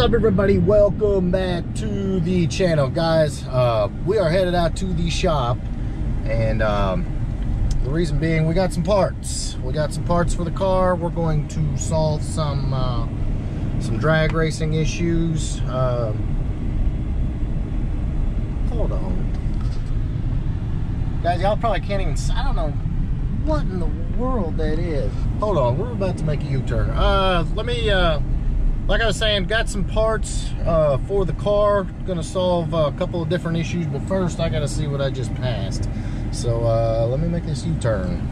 up, everybody? Welcome back to the channel, guys. We are headed out to the shop, and the reason being, we got some parts. We got some parts for the car. We're going to solve some drag racing issues. Hold on, guys. Y'all probably can't even. I don't know what in the world that is. Hold on, we're about to make a U-turn. Let me. Like I was saying, got some parts for the car. Gonna solve a couple of different issues, but first I gotta see what I just passed. So let me make this U-turn.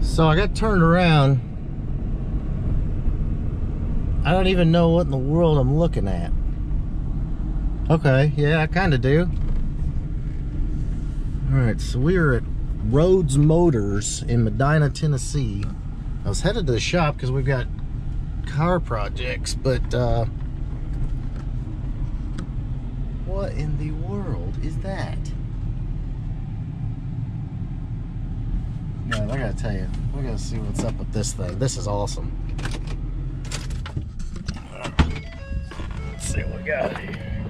So I got turned around. I don't even know what in the world I'm looking at. Okay, yeah, I kind of do. All right, so we are at Rhodes Motors in Medina, Tennessee. I was headed to the shop because we've got car projects, but what in the world is that? Man, I gotta tell you, we gotta see what's up with this thing. This is awesome. Let's see what we got here.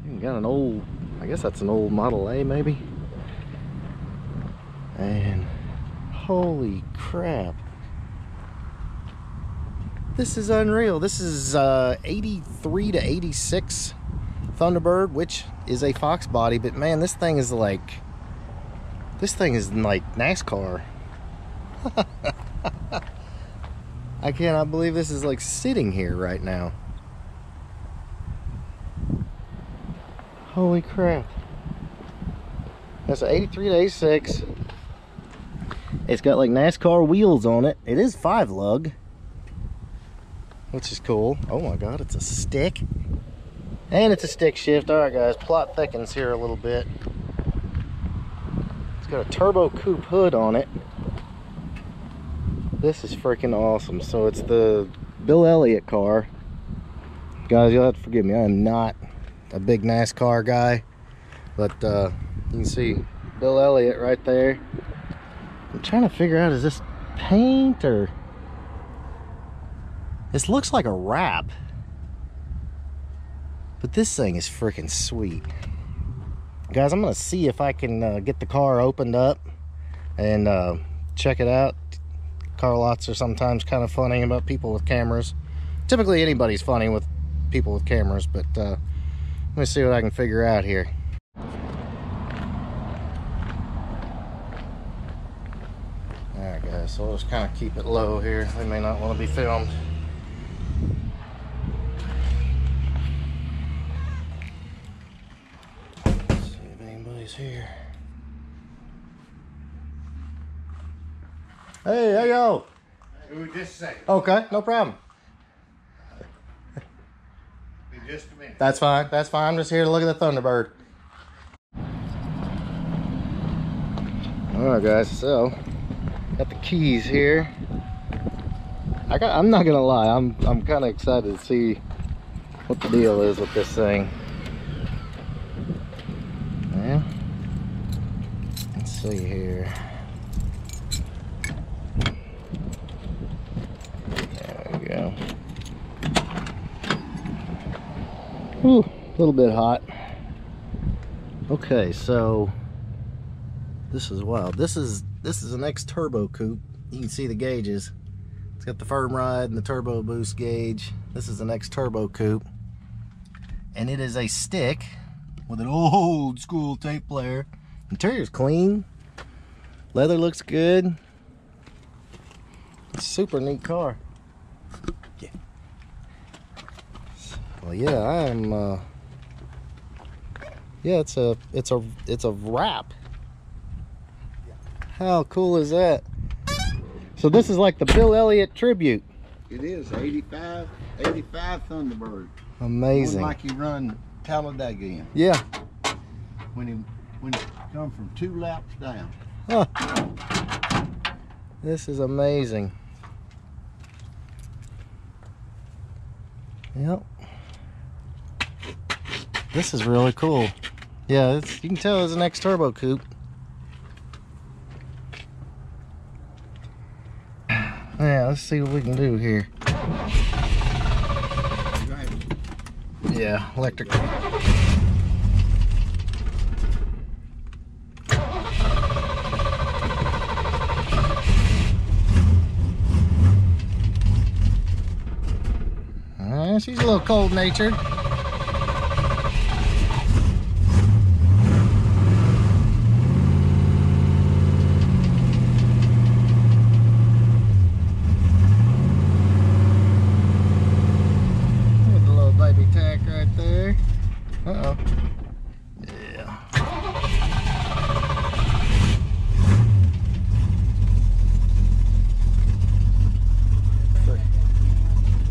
We got an old, I guess that's an old Model A maybe. And holy crap, this is unreal. This is 83 to 86 Thunderbird, which is a Fox body, but man, this thing is like NASCAR. I cannot believe this is like sitting here right now. Holy crap. That's an 83 to 86. It's got like NASCAR wheels on it. It is 5-lug, which is cool. Oh my god, it's a stick. And it's a stick shift. Alright guys, plot thickens here a little bit. It's got a turbo coupe hood on it. This is freaking awesome. So it's the Bill Elliott car. Guys, you'll have to forgive me. I am not a big NASCAR guy. But you can see Bill Elliott right there. I'm trying to figure out, is this paint or... This looks like a wrap. But this thing is freaking sweet. Guys, I'm going to see if I can get the car opened up and check it out. Car lots are sometimes kind of funny about people with cameras. Typically anybody's funny with people with cameras, but let me see what I can figure out here. Alright guys, so we'll just kind of keep it low here. They may not want to be filmed. Let's see if anybody's here. Hey, hey yo! Just a second. Okay, no problem. Be just a minute. That's fine, that's fine. I'm just here to look at the Thunderbird. Alright guys, so got the keys here. I'm not gonna lie, I'm kind of excited to see what the deal is with this thing. Yeah. Let's see here. There we go. Whew, a little bit hot. Okay, so this is wild. This is an X-Turbo coupe. You can see the gauges. It's got the firm ride and the turbo boost gauge. This is an X-Turbo coupe. And it is a stick with an old school tape player. Interior's clean. Leather looks good. It's a super neat car. Yeah. Well, yeah, I am yeah, it's a wrap. How cool is that? So this is like the Bill Elliott tribute. It is 85 Thunderbird. Amazing. Like he run Talladega in. Yeah. When he come from 2 laps down. Huh. This is amazing. Yep. This is really cool. Yeah, you can tell it's an X-Turbo coupe. Yeah, let's see what we can do here. Yeah, electric. She's a little cold-natured. There's a little baby tack right there. Uh-oh. Yeah.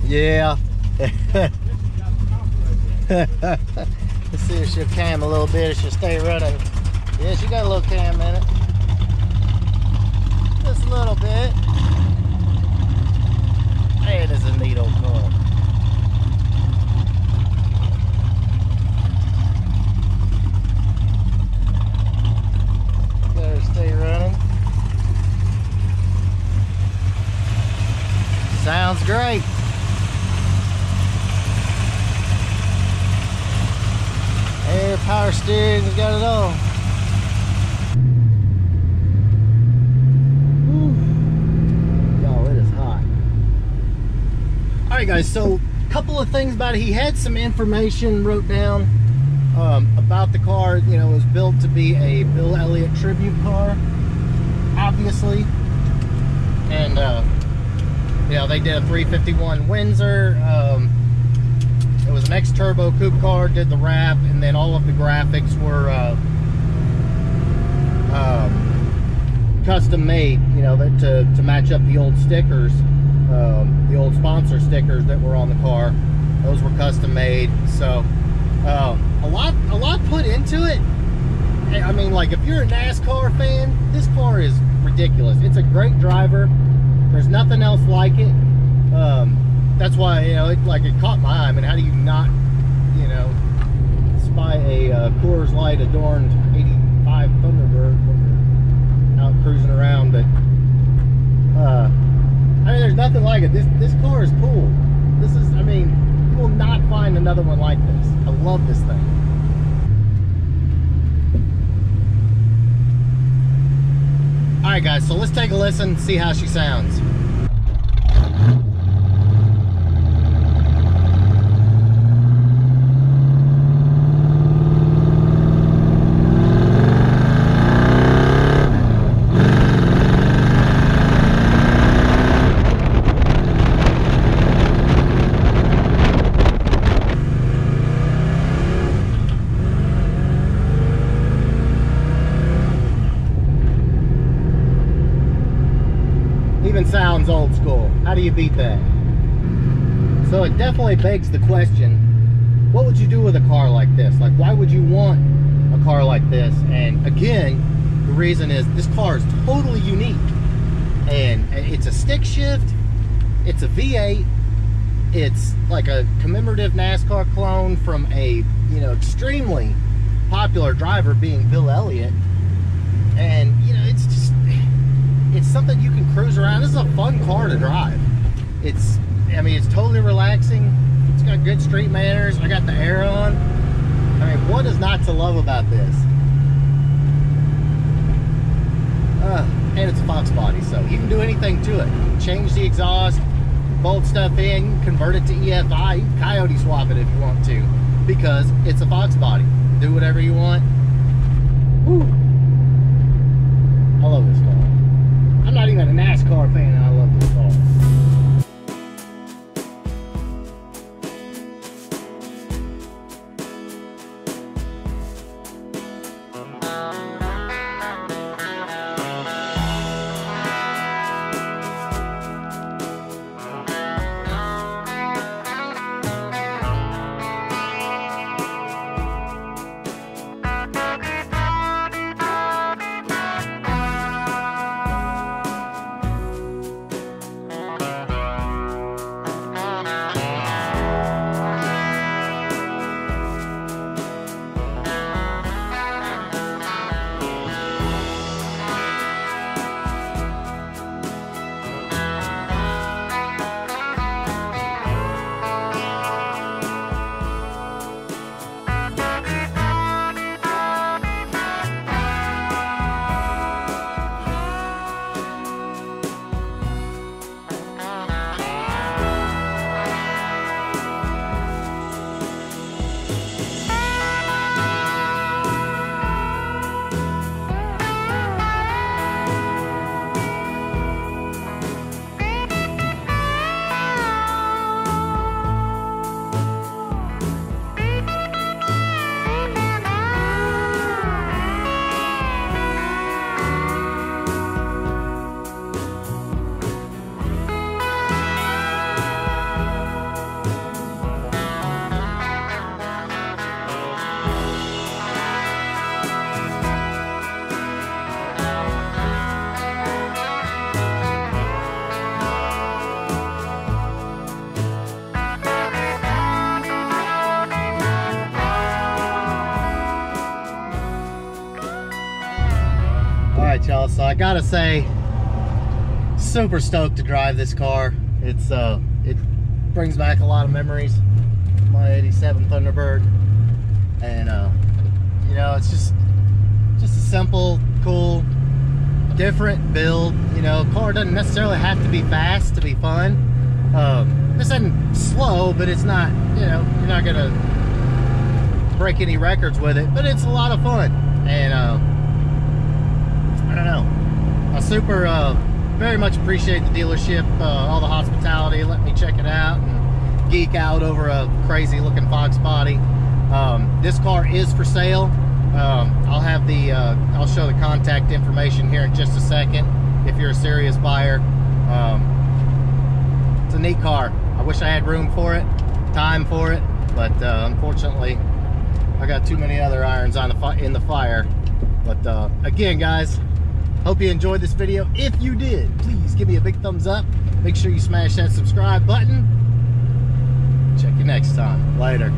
Yeah. Let's see if she'll cam a little bit, if she'll stay running. Yeah, she got a little cam in it. Just a little bit. Hey, it is a neat old car. Let her stay running. Sounds great. Air, power steering, you got it all. Oh, it is hot. Alright guys, so a couple of things about it. He had some information wrote down about the car. You know, it was built to be a Bill Elliott tribute car, obviously. And, you know, they did a 351 Windsor. It was an X-Turbo coupe car, did the wrap, and then all of the graphics were custom made, you know, to match up the old stickers, the old sponsor stickers that were on the car. Those were custom made. So a lot put into it. I mean, like, if you're a NASCAR fan, this car is ridiculous. It's a great driver. There's nothing else like it. That's why, you know, it caught my eye. I mean, how do you not, you know, spy a Coors Light adorned 85 Thunderbird when you're out cruising around? But I mean, there's nothing like it. This car is cool. This is, I mean, you will not find another one like this. I love this thing. All right, guys. So let's take a listen, see how she sounds. Sounds old school. How do you beat that? So it definitely begs the question, what would you do with a car like this? Like, why would you want a car like this? And again, the reason is this car is totally unique. And it's a stick shift, it's a V8, it's like a commemorative NASCAR clone from a, you know, extremely popular driver being Bill Elliott. And, you know, it's just, it's something you can cruise around. This is a fun car to drive. It's, I mean, it's totally relaxing. It's got good street manners. I got the air on. I mean, what is not to love about this? And it's a Fox body, so you can do anything to it. Change the exhaust, bolt stuff in, convert it to EFI, you can coyote swap it if you want to, because it's a Fox body. Do whatever you want. Woo. I love this car. I'm not even a NASCAR fan, and I love this car. All right, y'all, so I gotta say, super stoked to drive this car. It's it brings back a lot of memories. My 87 Thunderbird, and you know, it's just a simple, cool, different build. You know, car doesn't necessarily have to be fast to be fun. This isn't slow, but it's not, you know, you're not gonna break any records with it, but it's a lot of fun. And I don't know, I super very much appreciate the dealership, all the hospitality, let me check it out and geek out over a crazy looking Fox body. This car is for sale. I'll have the I'll show the contact information here in just a second if you're a serious buyer. It's a neat car. I wish I had room for it, time for it, but unfortunately I got too many other irons on in the fire. But again, guys, hope you enjoyed this video. If you did, please give me a big thumbs up. Make sure you smash that subscribe button. Check you next time. Later.